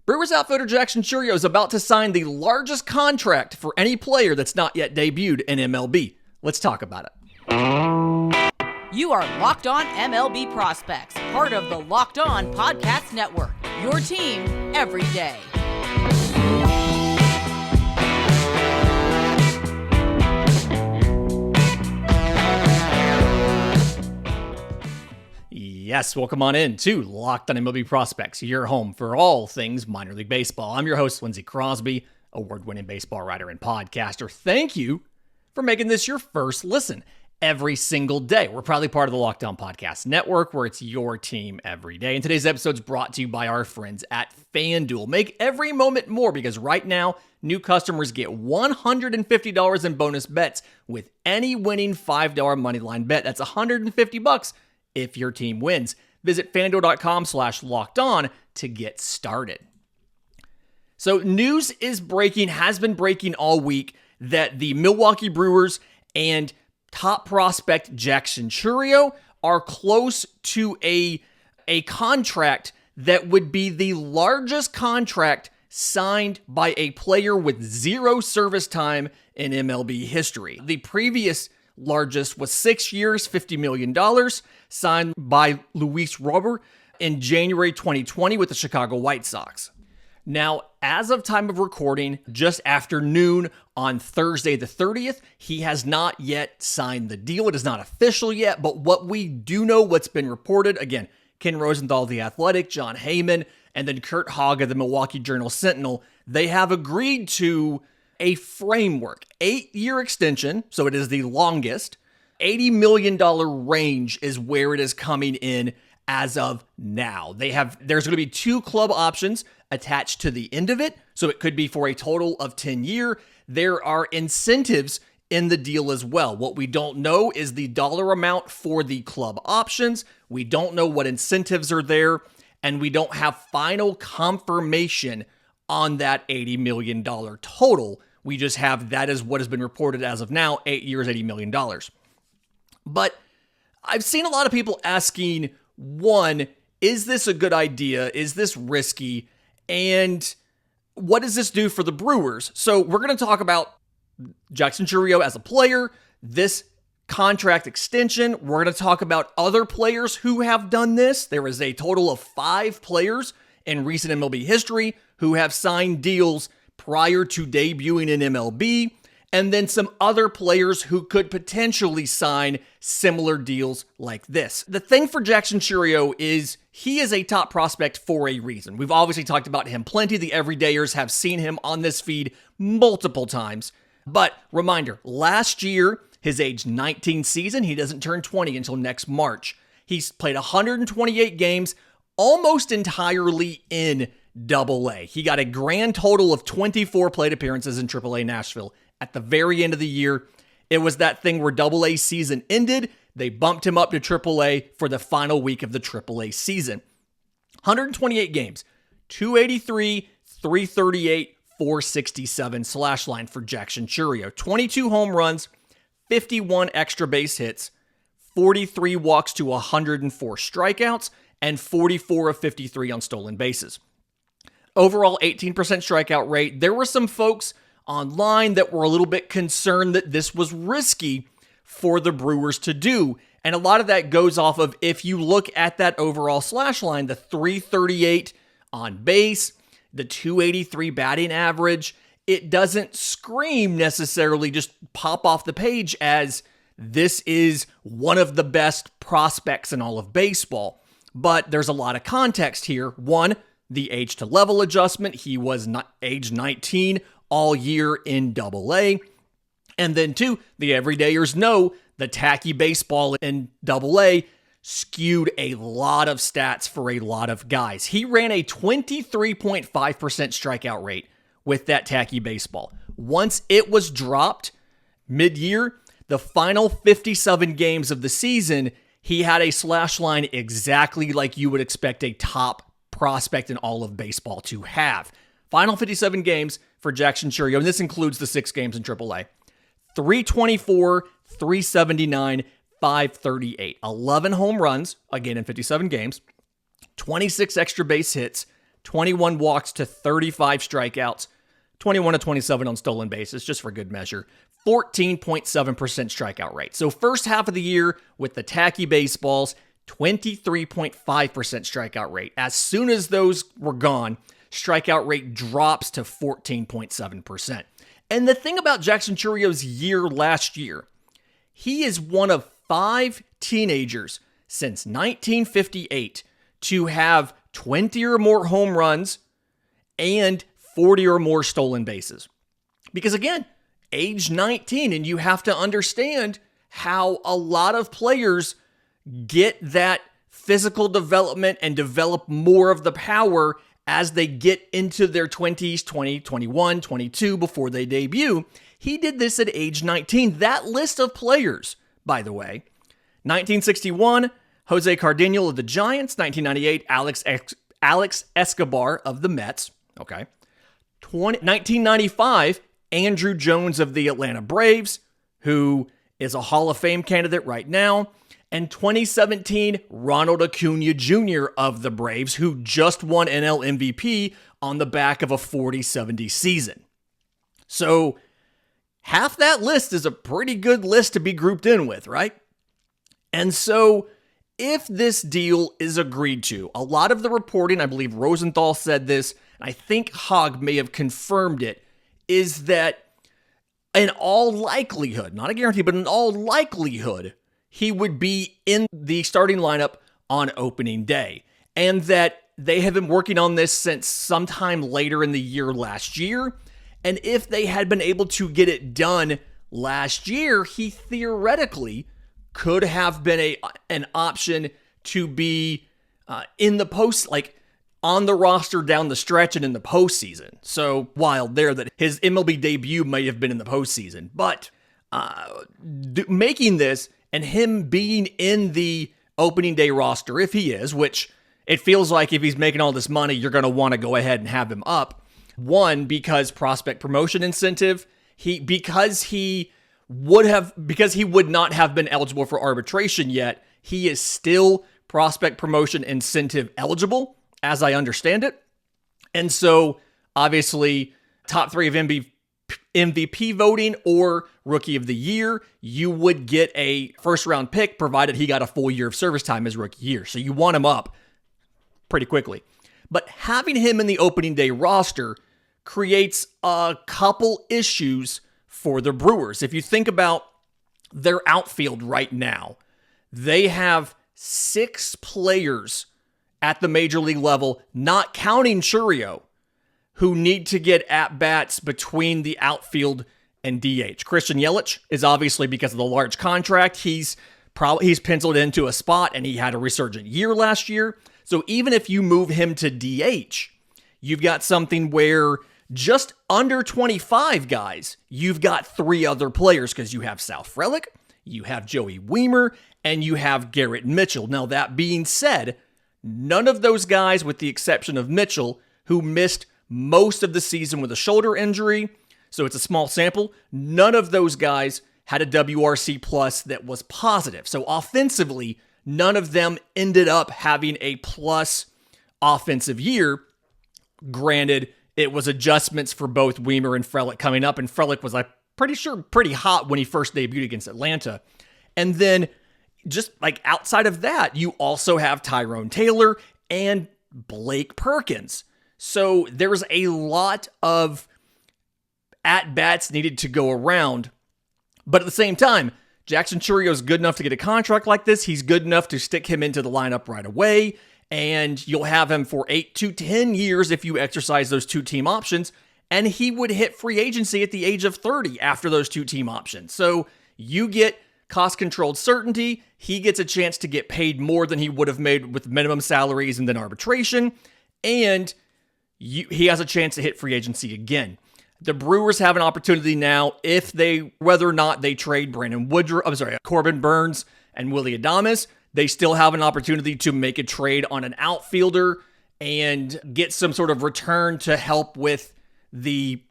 Brewers outfielder Jackson Chourio is about to sign the largest contract for any player that's not yet debuted in MLB. Let's talk about it. You are Locked On MLB Prospects, part of the Locked On Podcast Network, your team every day. Yes, welcome on in to Locked On MLB Prospects, your home for all things minor league baseball. I'm your host, Lindsay Crosby, award-winning baseball writer and podcaster. Thank you for making this your first listen every single day. We're proudly part of the Locked On Podcast Network, where it's your team every day. And today's episode is brought to you by our friends at FanDuel. Make every moment more, because right now, new customers get $150 in bonus bets with any winning $5 moneyline bet. That's $150 if your team wins. Visit FanDuel.com/lockedon to get started. So news is breaking, has been breaking all week, that the Milwaukee Brewers and top prospect Jackson Chourio are close to a contract that would be the largest contract signed by a player with zero service time in MLB history. The previous largest was 6 years, $50 million, signed by Luis Robert in January 2020 with the Chicago White Sox. Now, as of time of recording, just after noon on Thursday the 30th, he has not yet signed the deal. It is not official yet, but what we do know, what's been reported, again, Ken Rosenthal of The Athletic, John Heyman, and then Kurt Hogg of the Milwaukee Journal-Sentinel, they have agreed to a framework, 8-year extension, so it is the longest. $80 million range is where it is coming in as of now. There's going to be 2 club options attached to the end of it, so it could be for a total of 10 years. There are incentives in the deal as well. What we don't know is the dollar amount for the club options. We don't know what incentives are there, and we don't have final confirmation on that $80 million total. We just have that is what has been reported as of now, 8 years, $80 million. But I've seen a lot of people asking, one, is this a good idea? Is this risky? And what does this do for the Brewers? So we're going to talk about Jackson Chourio as a player, this contract extension. We're going to talk about other players who have done this. There is a total of 5 players in recent MLB history who have signed deals prior to debuting in MLB, and then some other players who could potentially sign similar deals like this. The thing for Jackson Chourio is he is a top prospect for a reason. We've obviously talked about him plenty. The everydayers have seen him on this feed multiple times. But reminder, last year, his age 19 season, he doesn't turn 20 until next March. He's played 128 games, almost entirely in Double-A. He got a grand total of 24 plate appearances in Triple-A Nashville. At the very end of the year, it was that thing where Double-A season ended. They bumped him up to Triple-A for the final week of the Triple-A season. 128 games, 283, 338, 467 slash line for Jackson Chourio. 22 home runs, 51 extra base hits, 43 walks to 104 strikeouts, and 44 of 53 on stolen bases. Overall, 18% strikeout rate. There were some folks online that were a little bit concerned that this was risky for the Brewers to do. And a lot of that goes off of, if you look at that overall slash line, the 338 on base, the 283 batting average, it doesn't scream necessarily just pop off the page as this is one of the best prospects in all of baseball. But there's a lot of context here. One, the age to level adjustment. He was age 19 all year in Double-A. And then 2, the everydayers know the tacky baseball in Double-A skewed a lot of stats for a lot of guys. He ran a 23.5% strikeout rate with that tacky baseball. Once it was dropped mid-year, the final 57 games of the season, he had a slash line exactly like you would expect a top prospect in all of baseball to have. Final 57 games for Jackson Chourio, and this includes the 6 games in AAA. 324, 379, 538. 11 home runs, again in 57 games. 26 extra base hits, 21 walks to 35 strikeouts, 21 to 27 on stolen bases, just for good measure. 14.7% strikeout rate. So first half of the year with the tacky baseballs, 23.5% strikeout rate. As soon as those were gone, strikeout rate drops to 14.7%. And the thing about Jackson Chourio's year last year, he is one of 5 teenagers since 1958 to have 20 or more home runs and 40 or more stolen bases. Because again, age 19, and you have to understand how a lot of players get that physical development and develop more of the power as they get into their 20s, 20, 21, 22 before they debut. He did this at age 19. That list of players, by the way, 1961, Jose Cardenio of the Giants. 1998, Alex Escobar of the Mets. Okay. 1995, Andrew Jones of the Atlanta Braves, who is a Hall of Fame candidate right now. And 2017, Ronald Acuna Jr. of the Braves, who just won NL MVP on the back of a 40-70 season. So half that list is a pretty good list to be grouped in with, right? And so if this deal is agreed to, a lot of the reporting, I believe Rosenthal said this, and I think Hogg may have confirmed it, is that in all likelihood, not a guarantee, but in all likelihood, he would be in the starting lineup on opening day. And that they have been working on this since sometime later in the year last year. And if they had been able to get it done last year, he theoretically could have been an option to be in the post, like on the roster down the stretch and in the postseason. So wild there that his MLB debut may have been in the postseason. But making this and him being in the opening day roster, if he is, which it feels like if he's making all this money, you're going to want to go ahead and have him up. One, because prospect promotion incentive, because he would not have been eligible for arbitration yet, he is still prospect promotion incentive eligible, as I understand it. And so, obviously, top 3 of MVP voting or Rookie of the Year, you would get a first-round pick provided he got a full year of service time his rookie year. So you want him up pretty quickly. But having him in the opening day roster creates a couple issues for the Brewers. If you think about their outfield right now, they have 6 players at the major league level, not counting Chourio, who need to get at-bats between the outfield and DH. Christian Yelich is obviously, because of the large contract, he's penciled into a spot, and he had a resurgent year last year. So even if you move him to DH, you've got something where just under 25 guys, you've got 3 other players, because you have Sal Frelick, you have Joey Wiemer, and you have Garrett Mitchell. Now, that being said, none of those guys, with the exception of Mitchell, who missed most of the season with a shoulder injury, so it's a small sample, none of those guys had a WRC plus that was positive. So offensively, none of them ended up having a plus offensive year. Granted, it was adjustments for both Wiemer and Frelick coming up, and Frelick was, I'm pretty sure, pretty hot when he first debuted against Atlanta. And then, just like outside of that, you also have Tyrone Taylor and Blake Perkins. So there's a lot of at-bats needed to go around. But at the same time, Jackson Chourio is good enough to get a contract like this. He's good enough to stick him into the lineup right away. And you'll have him for 8 to 10 years if you exercise those 2-team options. And he would hit free agency at the age of 30 after those 2-team options. So you get cost-controlled certainty. He gets a chance to get paid more than he would have made with minimum salaries and then arbitration. And he has a chance to hit free agency again. The Brewers have an opportunity now, whether or not they trade Corbin Burns and Willy Adames, they still have an opportunity to make a trade on an outfielder and get some sort of return to help with the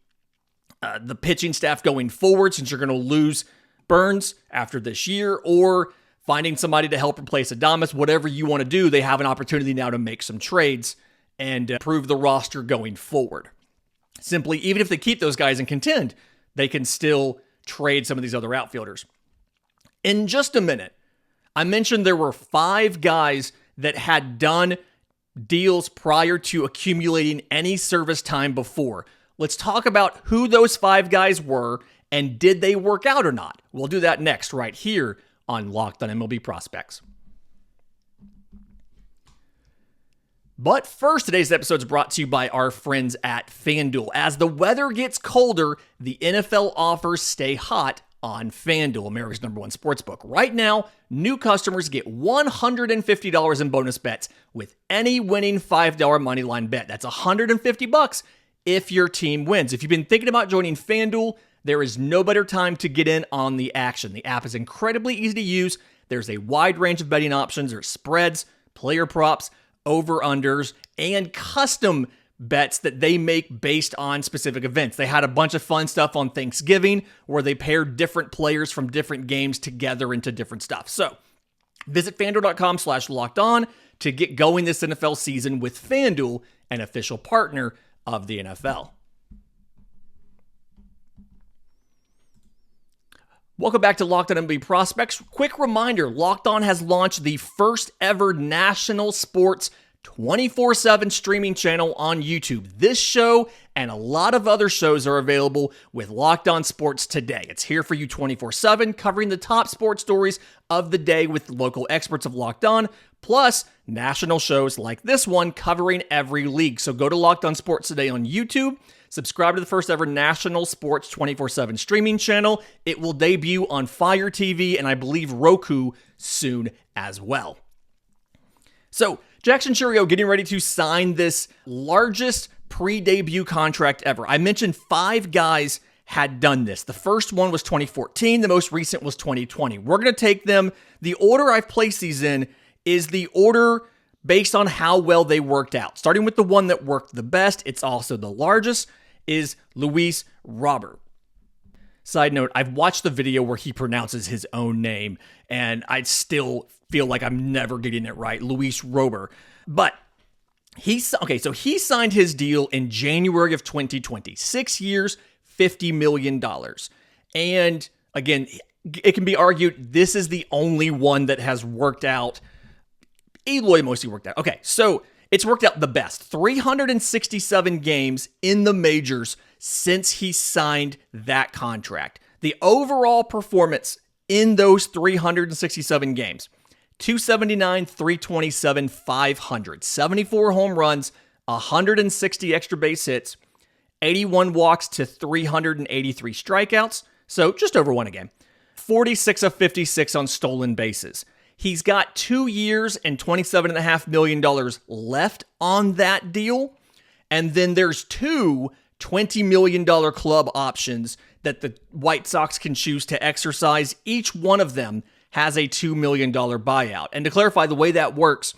pitching staff going forward, since you're going to lose Burns after this year, or finding somebody to help replace Adames. Whatever you want to do, they have an opportunity now to make some trades and improve the roster going forward. Simply, even if they keep those guys and contend, they can still trade some of these other outfielders. In just a minute, I mentioned there were 5 guys that had done deals prior to accumulating any service time before. Let's talk about who those 5 guys were and did they work out or not. We'll do that next right here on Locked on MLB Prospects. But first, today's episode is brought to you by our friends at FanDuel. As the weather gets colder, the NFL offers stay hot on FanDuel, America's #1 sportsbook. Right now, new customers get $150 in bonus bets with any winning $5 moneyline bet. That's $150 if your team wins. If you've been thinking about joining FanDuel, there is no better time to get in on the action. The app is incredibly easy to use. There's a wide range of betting options. There's spreads, player props, over-unders, and custom bets that they make based on specific events. They had a bunch of fun stuff on Thanksgiving where they paired different players from different games together into different stuff. So visit FanDuel.com/lockedon to get going this NFL season with FanDuel, an official partner of the NFL. Welcome back to Locked on MLB Prospects. Quick reminder, Locked On has launched the first ever national sports 24/7 streaming channel on YouTube. This show and a lot of other shows are available with Locked On Sports Today. It's here for you 24/7, covering the top sports stories of the day with local experts of Locked On, plus national shows like this one covering every league. So go to Locked On Sports Today on YouTube. Subscribe to the first ever national sports 24/7 streaming channel. It will debut on Fire TV and I believe Roku soon as well. So Jackson Chourio getting ready to sign this largest pre-debut contract ever. I mentioned 5 guys had done this. The first one was 2014. The most recent was 2020. We're going to take them. The order I've placed these in is the order based on how well they worked out. Starting with the one that worked the best, it's also the largest, is Luis Robert. Side note, I've watched the video where he pronounces his own name, and I still feel like I'm never getting it right. Luis Robert. But he signed his deal in January of 2020. 6 years, $50 million. And again, it can be argued this is the only one that has worked out. Eloy mostly worked out. Okay, so it's worked out the best. 367 games in the majors since he signed that contract. The overall performance in those 367 games, 279, 327, 500, 74 home runs, 160 extra base hits, 81 walks to 383 strikeouts, so just over 1 a game. 46 of 56 on stolen bases. He's got 2 years and $27.5 million left on that deal. And then there's 2 $20 million club options that the White Sox can choose to exercise. Each one of them has a $2 million buyout. And to clarify the way that works,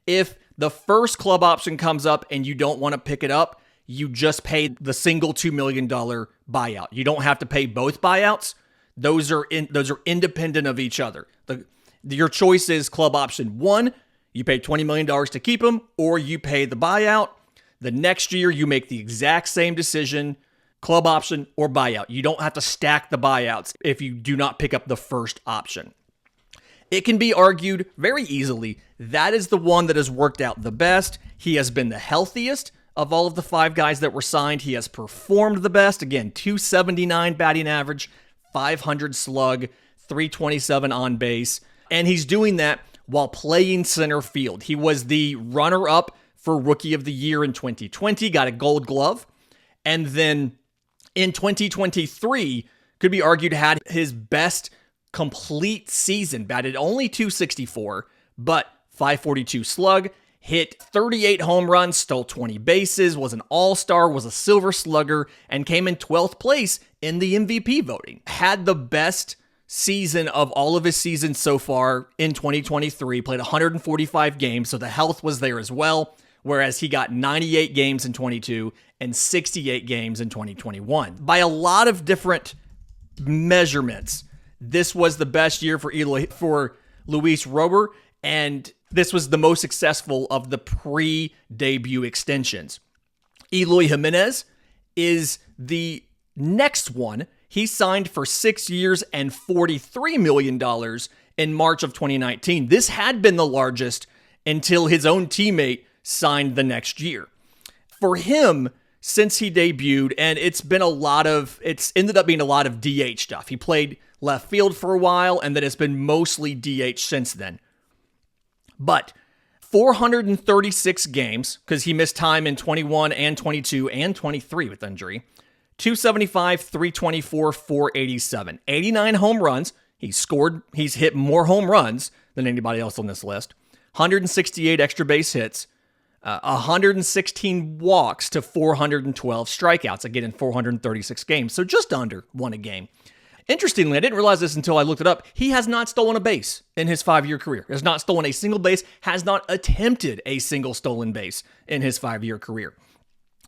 if the first club option comes up and you don't want to pick it up, you just pay the single $2 million buyout. You don't have to pay both buyouts. Those are independent of each other. Your choice is club option 1, you pay $20 million to keep them, or you pay the buyout. The next year, you make the exact same decision, club option or buyout. You don't have to stack the buyouts if you do not pick up the first option. It can be argued very easily that is the one that has worked out the best. He has been the healthiest of all of the 5 guys that were signed. He has performed the best. Again, 279 batting average, 500 slug, 327 on base. And he's doing that while playing center field. He was the runner-up for Rookie of the Year in 2020, got a Gold Glove. And then in 2023, could be argued had his best complete season, batted only 264, but 542 slug, hit 38 home runs, stole 20 bases, was an all-star, was a silver slugger, and came in 12th place in the MVP voting. Had the best season of all of his seasons so far in 2023, played 145 games, so the health was there as well, whereas he got 98 games in 22 and 68 games in 2021. By a lot of different measurements, this was the best year for Luis Robert, and This was the most successful of the pre-debut extensions. Eloy Jimenez is the next one. He signed for 6 years and $43 million in March of 2019. This had been the largest until his own teammate signed the next year. For him, since he debuted, and it's ended up being a lot of DH stuff. He played left field for a while, and then it's been mostly DH since then. But 436 games, because he missed time in 21 and 22 and 23 with injury. 275, 324, 487. 89 home runs. He's hit more home runs than anybody else on this list. 168 extra base hits. 116 walks to 412 strikeouts, again in 436 games, so just under one a game. Interestingly, I didn't realize this until I looked it up. He has not stolen a base in his 5-year career. Has not stolen a single base, has not attempted a single stolen base in his 5-year career.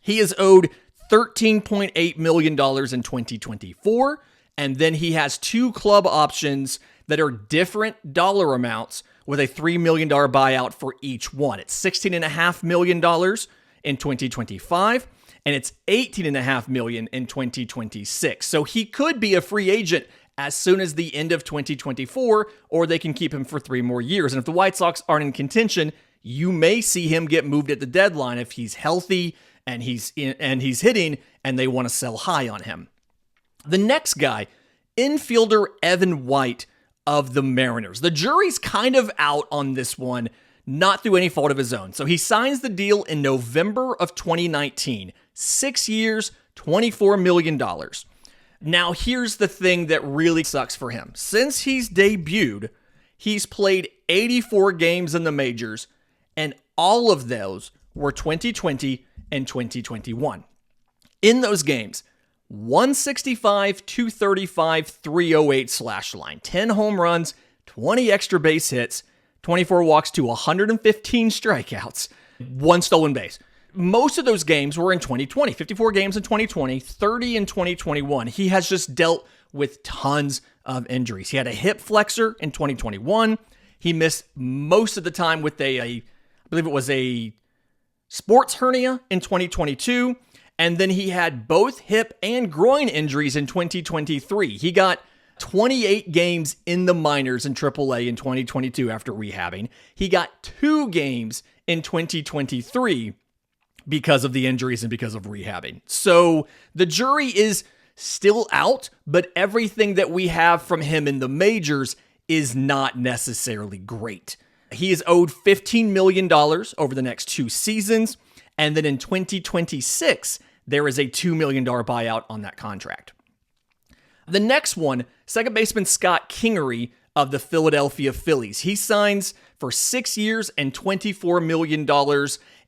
He is owed $13.8 million in 2024, and then he has 2 club options that are different dollar amounts with a $3 million buyout for each one. It's $16.5 million in 2025, and it's $18.5 million in 2026. So he could be a free agent as soon as the end of 2024, or they can keep him for 3 more years. And if the White Sox aren't in contention, you may see him get moved at the deadline if he's healthy and he's hitting, and they want to sell high on him. The next guy, infielder Evan White of the Mariners. The jury's kind of out on this one, not through any fault of his own. So he signs the deal in November of 2019. 6 years, $24 million. Now, here's the thing that really sucks for him. Since he's debuted, he's played 84 games in the majors, and all of those were 2020 and 2021. In those games, 165, 235, 308 slash line, 10 home runs, 20 extra base hits, 24 walks to 115 strikeouts, 1 stolen base. Most of those games were in 2020, 54 games in 2020, 30 in 2021. He has just dealt with tons of injuries. He had a hip flexor in 2021. He missed most of the time with I believe it was a sports hernia in 2022. And then he had both hip and groin injuries in 2023. He got 28 games in the minors in AAA in 2022 after rehabbing. He got 2 games in 2023 because of the injuries and because of rehabbing. So the jury is still out, but everything that we have from him in the majors is not necessarily great. He is owed $15 million over the next 2 seasons. And then in 2026, there is a $2 million buyout on that contract. The next one, second baseman Scott Kingery of the Philadelphia Phillies. He signs for 6 years and $24 million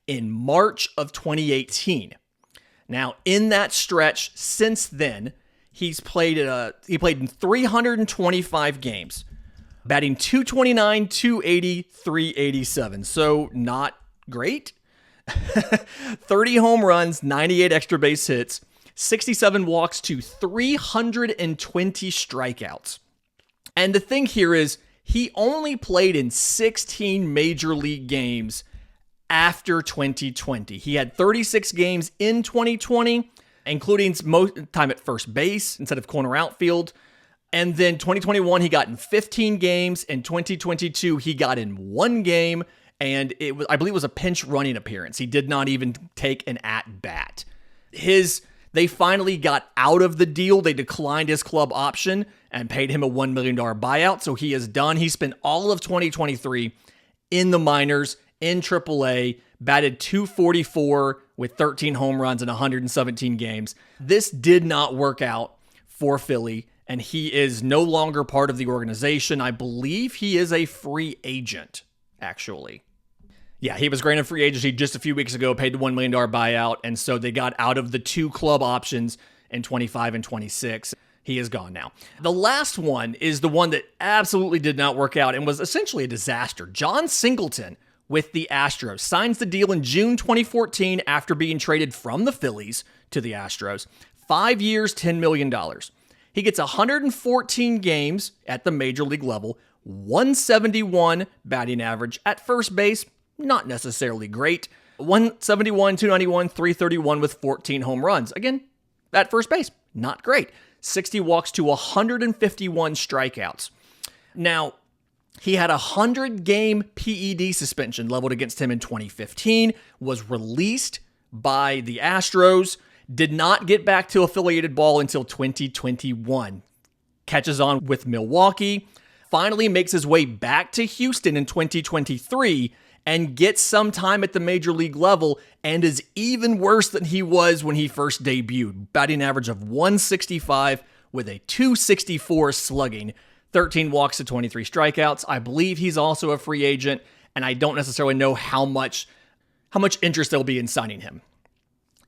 in March of 2018. Now, in that stretch since then, he played in 325 games, batting .229, .280, .387. So not great. 30 home runs, 98 extra base hits, 67 walks to 320 strikeouts. And the thing here is he only played in 16 major league games after 2020. He had 36 games in 2020, including most time at first base instead of corner outfield. And then 2021, he got in 15 games. In 2022, he got in 1 game. And I believe it was a pinch running appearance. He did not even take an at-bat. They finally got out of the deal. They declined his club option and paid him a $1 million buyout. So he is done. He spent all of 2023 in the minors, in AAA, batted .244 with 13 home runs in 117 games. This did not work out for Philly, and he is no longer part of the organization. I believe he is a free agent, actually. Yeah, he was granted free agency just a few weeks ago, paid the $1 million buyout, and so they got out of the 2 club options in 25 and 26. He is gone now. The last one is the one that absolutely did not work out and was essentially a disaster. John Singleton with the Astros signs the deal in June 2014 after being traded from the Phillies to the Astros. 5 years, $10 million. He gets 114 games at the major league level, 171 batting average at first base, not necessarily great. 171, 291, 331 with 14 home runs. Again, at first base, not great. 60 walks to 151 strikeouts. Now, he had a 100-game PED suspension leveled against him in 2015, was released by the Astros, did not get back to affiliated ball until 2021. Catches on with Milwaukee, finally makes his way back to Houston in 2023, and gets some time at the major league level and is even worse than he was when he first debuted. Batting average of 165 with a 264 slugging, 13 walks to 23 strikeouts. I believe he's also a free agent, and I don't necessarily know how much interest there'll be in signing him.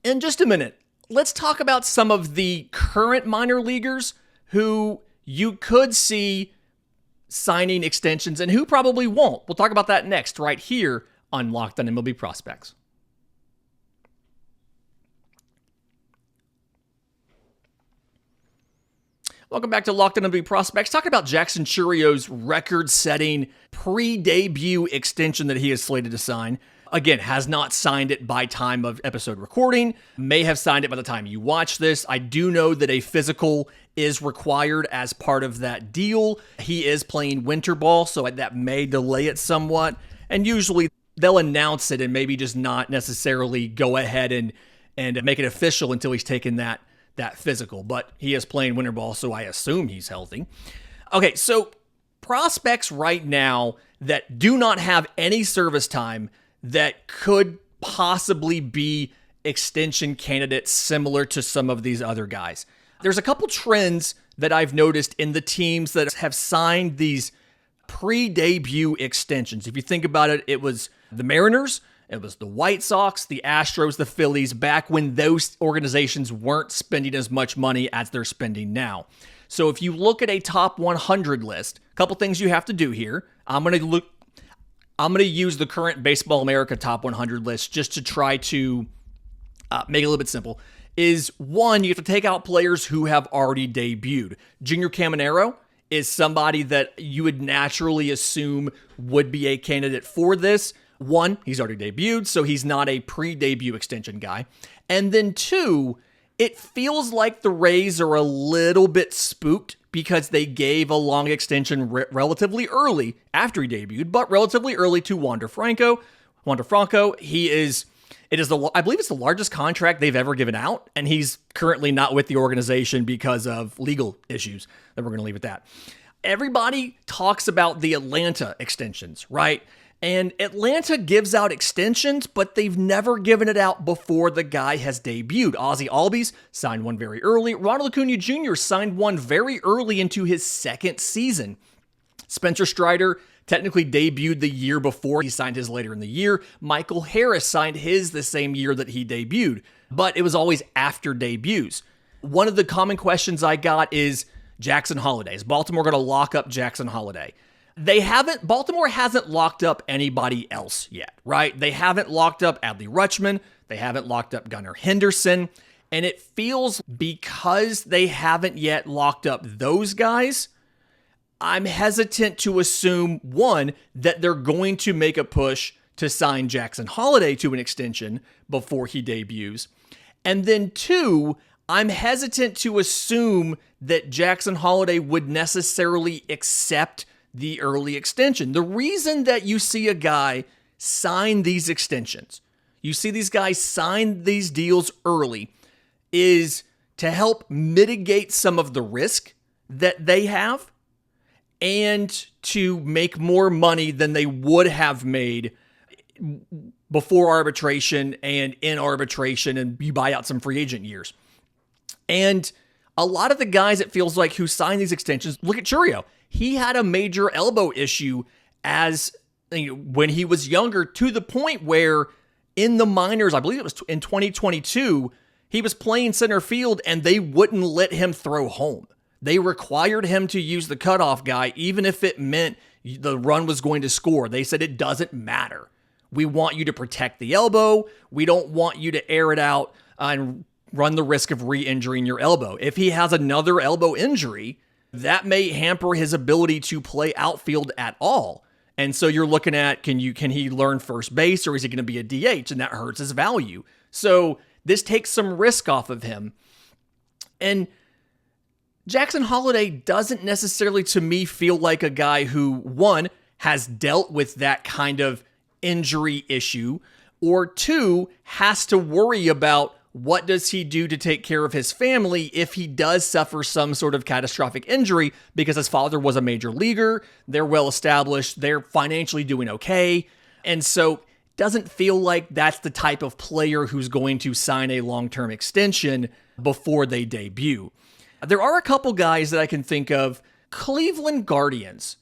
In just a minute, let's talk about some of the current minor leaguers who you could see signing extensions and who probably won't. We'll talk about that next, right here on Locked on MLB Prospects. Welcome back to Locked on MLB Prospects. Talking about Jackson Chourio's record-setting pre-debut extension that he is slated to sign. Again, has not signed it by time of episode recording, may have signed it by the time you watch this. I do know that a physical is required as part of that deal. He is playing winter ball, so that may delay it somewhat. And usually they'll announce it and maybe just not necessarily go ahead and make it official until he's taken that physical. But he is playing winter ball, so I assume he's healthy. Okay, so prospects right now that do not have any service time that could possibly be extension candidates similar to some of these other guys. There's a couple trends that I've noticed in the teams that have signed these pre-debut extensions. If you think about it, it was the Mariners, it was the White Sox, the Astros, the Phillies, back when those organizations weren't spending as much money as they're spending now. So if you look at a top 100 list, a couple things you have to do here. I'm going to use the current Baseball America top 100 list just to try to make it a little bit simple. Is one, you have to take out players who have already debuted. Junior Caminero is somebody that you would naturally assume would be a candidate for this. One, he's already debuted, so he's not a pre-debut extension guy. And then two, it feels like the Rays are a little bit spooked because they gave a long extension relatively early after he debuted, but relatively early to Wander Franco. Wander Franco, I believe it's the largest contract they've ever given out, and he's currently not with the organization because of legal issues that we're going to leave at that. Everybody talks about the Atlanta extensions, right? And Atlanta gives out extensions, but they've never given it out before the guy has debuted. Ozzie Albies signed one very early. Ronald Acuna Jr. signed one very early into his second season. Spencer Strider technically debuted the year before. He signed his later in the year. Michael Harris signed his the same year that he debuted, but it was always after debuts. One of the common questions I got is Jackson Holliday. Is Baltimore going to lock up Jackson Holliday? Baltimore hasn't locked up anybody else yet, right? They haven't locked up Adley Rutschman. They haven't locked up Gunnar Henderson. And it feels because they haven't yet locked up those guys, I'm hesitant to assume, one, that they're going to make a push to sign Jackson Holliday to an extension before he debuts. And then two, I'm hesitant to assume that Jackson Holliday would necessarily accept the early extension. The reason that you see a guy sign these extensions, you see these guys sign these deals early, is to help mitigate some of the risk that they have and to make more money than they would have made before arbitration and in arbitration, and you buy out some free agent years. And a lot of the guys, it feels like, who sign these extensions, look at Chourio. He had a major elbow issue when he was younger, to the point where in the minors, I believe it was in 2022, he was playing center field and they wouldn't let him throw home. They required him to use the cutoff guy, even if it meant the run was going to score. They said, it doesn't matter. We want you to protect the elbow. We don't want you to air it out and run the risk of re-injuring your elbow. If he has another elbow injury, that may hamper his ability to play outfield at all. And so you're looking at, can he learn first base, or is he going to be a DH? And that hurts his value. So this takes some risk off of him. And Jackson Holliday doesn't necessarily, to me, feel like a guy who, one, has dealt with that kind of injury issue, or two, has to worry about what does he do to take care of his family if he does suffer some sort of catastrophic injury, because his father was a major leaguer, they're well established, they're financially doing okay, and so doesn't feel like that's the type of player who's going to sign a long-term extension before they debut. There are a couple guys that I can think of. Cleveland Guardians.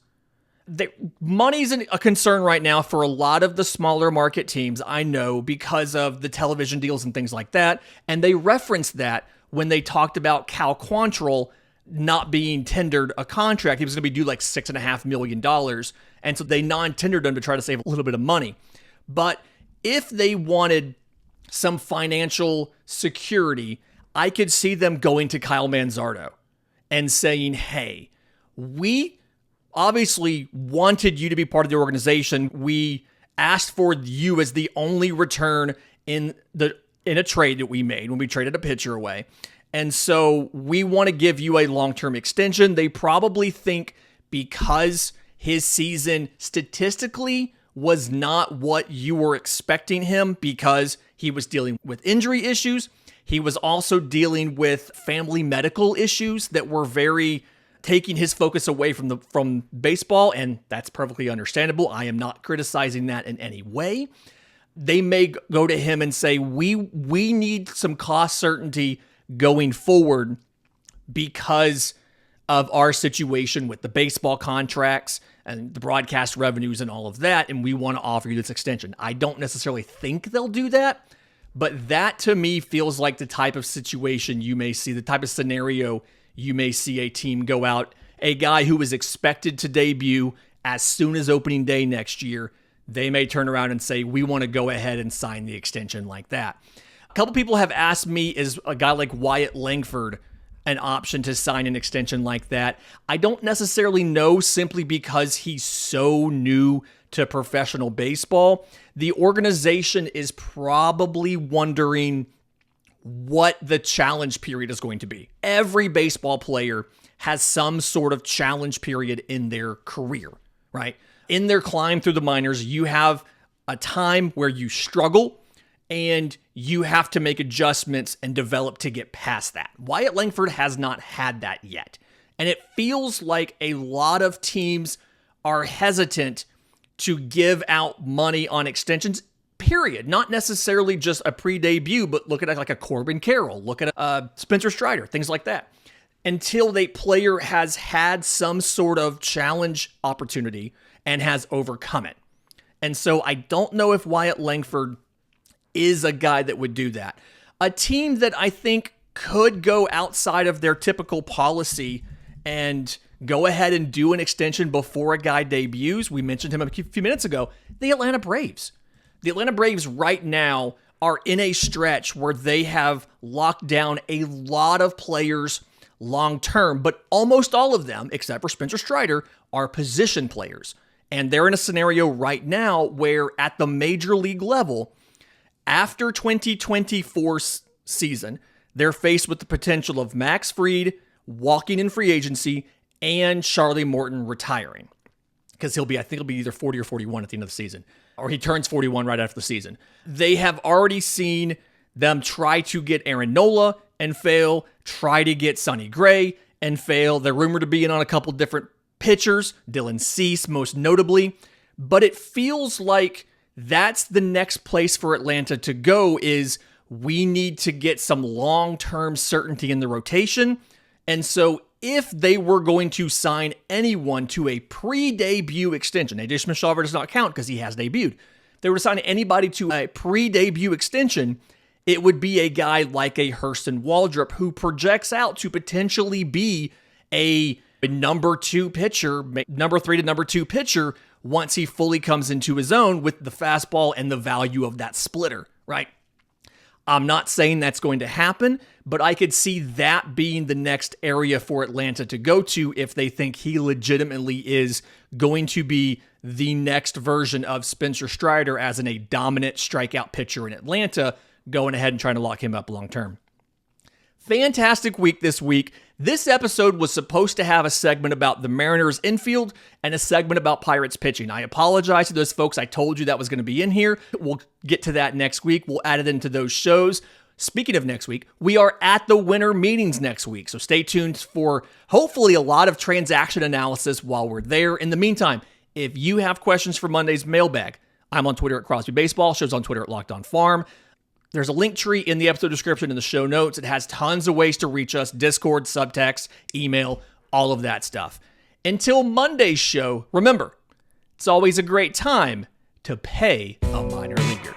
Money's a concern right now for a lot of the smaller market teams, I know, because of the television deals and things like that. And they referenced that when they talked about Cal Quantrill not being tendered a contract. He was going to be due like $6.5 million. And so they non-tendered him to try to save a little bit of money. But if they wanted some financial security, I could see them going to Kyle Manzardo and saying, hey, we obviously wanted you to be part of the organization. We asked for you as the only return in a trade that we made when we traded a pitcher away. And so we want to give you a long-term extension. They probably think because his season statistically was not what you were expecting him, because he was dealing with injury issues. He was also dealing with family medical issues that were very taking his focus away from baseball, and that's perfectly understandable. I am not criticizing that in any way. They may go to him and say, we need some cost certainty going forward because of our situation with the baseball contracts and the broadcast revenues and all of that, and we want to offer you this extension. I don't necessarily think they'll do that, but that to me feels like the type of situation you may see, the type of scenario you may see a team go out, a guy who is expected to debut as soon as opening day next year. They may turn around and say, we want to go ahead and sign the extension like that. A couple people have asked me, is a guy like Wyatt Langford an option to sign an extension like that? I don't necessarily know, simply because he's so new to professional baseball. The organization is probably wondering what the challenge period is going to be. Every baseball player has some sort of challenge period in their career, right? In their climb through the minors, you have a time where you struggle and you have to make adjustments and develop to get past that. Wyatt Langford has not had that yet. And it feels like a lot of teams are hesitant to give out money on extensions, period. Not necessarily just a pre-debut, but look at like a Corbin Carroll, look at a Spencer Strider, things like that. Until the player has had some sort of challenge opportunity and has overcome it. And so I don't know if Wyatt Langford is a guy that would do that. A team that I think could go outside of their typical policy and go ahead and do an extension before a guy debuts, we mentioned him a few minutes ago, the Atlanta Braves. The Atlanta Braves right now are in a stretch where they have locked down a lot of players long-term, but almost all of them, except for Spencer Strider, are position players. And they're in a scenario right now where at the major league level, after 2024 season, they're faced with the potential of Max Fried walking in free agency and Charlie Morton retiring. Because I think he'll be either 40 or 41 at the end of the season. Or he turns 41 right after the season. They have already seen them try to get Aaron Nola and fail, try to get Sonny Gray and fail. They're rumored to be in on a couple different pitchers, Dylan Cease most notably. But it feels like that's the next place for Atlanta to go, is we need to get some long-term certainty in the rotation. And so if they were going to sign anyone to a pre-debut extension, AJ Smith-Shawver does not count because he has debuted. If they were to sign anybody to a pre-debut extension, it would be a guy like a Hurston Waldrop, who projects out to potentially be a number 2 pitcher, number 3 to number 2 pitcher, once he fully comes into his own with the fastball and the value of that splitter, right? I'm not saying that's going to happen, but I could see that being the next area for Atlanta to go to if they think he legitimately is going to be the next version of Spencer Strider as a dominant strikeout pitcher in Atlanta, going ahead and trying to lock him up long term. Fantastic week this week. This episode was supposed to have a segment about the Mariners infield and a segment about Pirates pitching. I apologize to those folks. I told you that was going to be in here. We'll get to that next week. We'll add it into those shows. Speaking of next week, we are at the winter meetings next week. So stay tuned for hopefully a lot of transaction analysis while we're there. In the meantime, if you have questions for Monday's mailbag, I'm on Twitter at Crosby Baseball. Show's on Twitter at Locked On Farm. There's a link tree in the episode description in the show notes. It has tons of ways to reach us: Discord, subtext, email, all of that stuff. Until Monday's show, remember, it's always a great time to pay a minor leaguer.